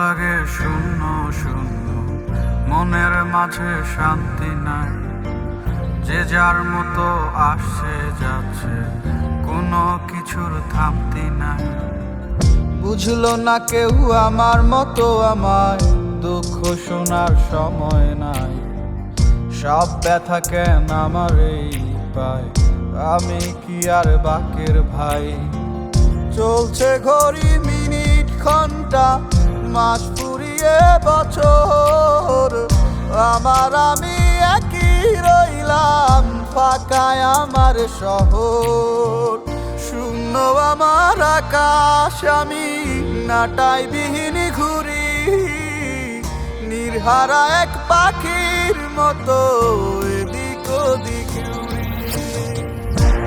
লাগে শূন্য শূন্য, মনের মাঝে শান্তি নাই। যে যার মতো আসছে যাচ্ছে, কোনো কিছুর থামতি নাই। বুঝলো না কেউ আমার মতো আমায়, দুঃখ শোনার সময় নাই। সব ব্যথা কেন আমার এই পায়, আমি কি আর বাকের ভাই? চলছে ঘড়ি মিনিট ঘন্টা, মাস ফুরিয়ে বছর, আমি একই রইলাম, ফাঁকায় আমার শহর। শূন্য আমার আকাশ, আমি নাটাই বিহীন ঘুরি, নির্হারা এক পাখির মতো এদিক ওদিক উড়ি।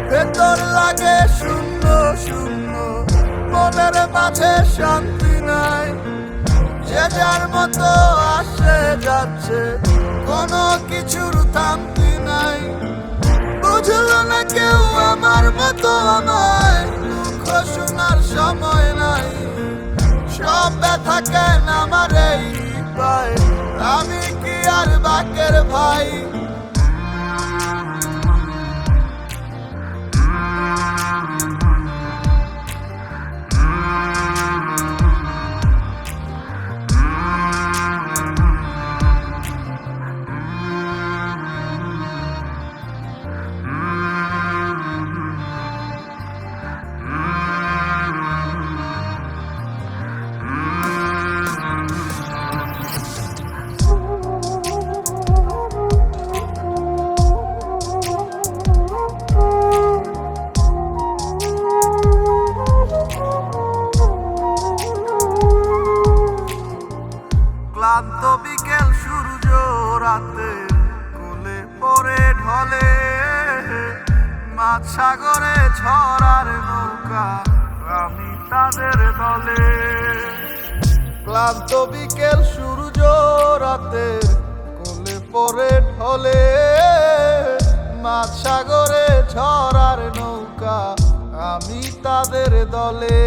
ভেতর লাগে শূন্য শূন্য, মনের মাঝে শান্তি নাই। যে যার মতো আসে যাচ্ছে, কোনো কিছুর থামতি নাই। বুঝলো না কেউ আমার মতো আমায়, দুঃখ শোনার সময় নাই। সব ব্যথা কেন আমার এই পায়, আমি কি আর বাকের ভাই? ক্লান্ত বিকেল সূর্য রাতে কোলে পড়ে ঢলে, মাছ সাগরে ঝড়ার নৌকা, আমি তাদের দলে। ক্লান্ত বিকেল সূর্য রাতে কোলে পড়ে ঢলে, মাছ সাগরে ঝড়ার নৌকা, আমি তাদের দলে।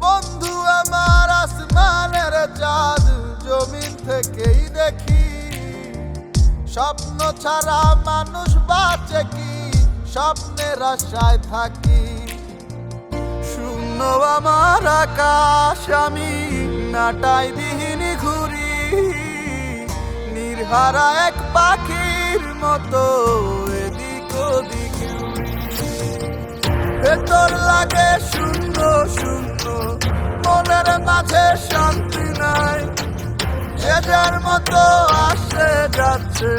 বন্ধু আমার আসমানের চাঁদ, জমিন থেকেই দেখি। স্বপ্ন ছাড়া মানুষ বাঁচে কি, স্বপ্নের আশায় থাকি। শূন্য আমার আকাশ, আমি নাটাই বিহীন ঘুরি, নির্হারা এক পাখির মতো এদিক ওদিক উড়ি। ভেতর লাগে শূন্য শূন্য, মনের মাঝে শান্তি নাই। যে যার মতো আসে যাচ্ছে,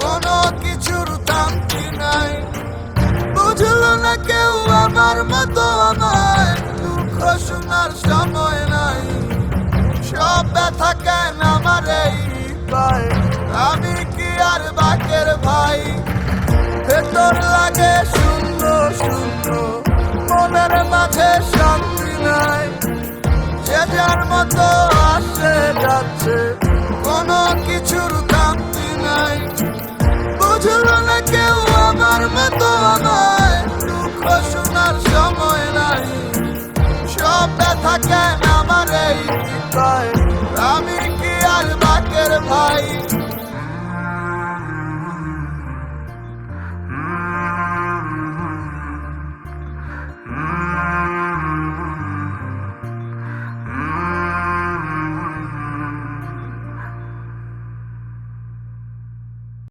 কোনো কিছুর থামতি নাই। বুঝলো না কেউ আমার মতো আমায়, দুঃখ শোনার সময় নাই। সব ব্যথা কেন আমার এই পায়, আমি কি আর বাকের ভাই? ভেতর লাগে শূন্য শূন্য, মনের মাঝে শান্তি নাই। যে যার মতো আসে যাচ্ছে, কোনো কিছুর থামতি নাই। বুঝলো না কেউ আমার মতো আমায়, দুঃখ শোনার সময় নাই। সব ব্যথা কেন আমার এই পায়, আমি কি আর বাকের ভাই?